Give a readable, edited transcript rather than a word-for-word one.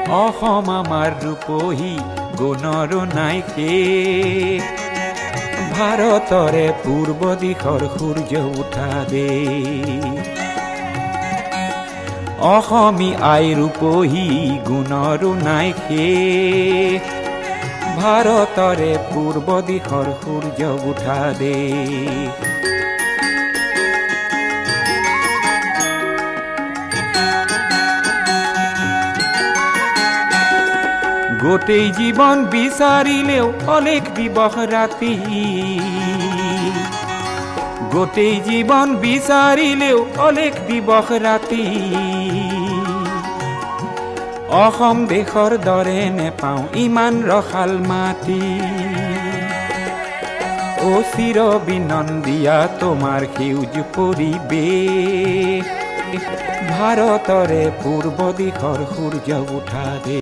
অসম আমাৰ ৰূপহী গুণৰ নাই শেষ ভাৰতৰে পূৰ্ব দিশৰ সূৰ্য উঠা দেশ অসমী আই ৰূপহী গুণৰো নাই শেষ ভাৰতৰে পূৰ্ব দিশৰ সূৰ্য উঠা দেশ গোটেই জীৱন বিচাৰিলেও অলেখ দিবস ৰাতি গোটেই জীৱন বিচাৰিলেও অলেখ দিবস ৰাতি অসম দেশৰ দৰে নেপাওঁ ইমান ৰসাল মাটি অ চিৰ বিনন্দিয়া তোমাৰ সেউজ পৰিৱেশ ভাৰতৰে পূৰ্ব দিশৰ সূৰ্য উঠা দেশ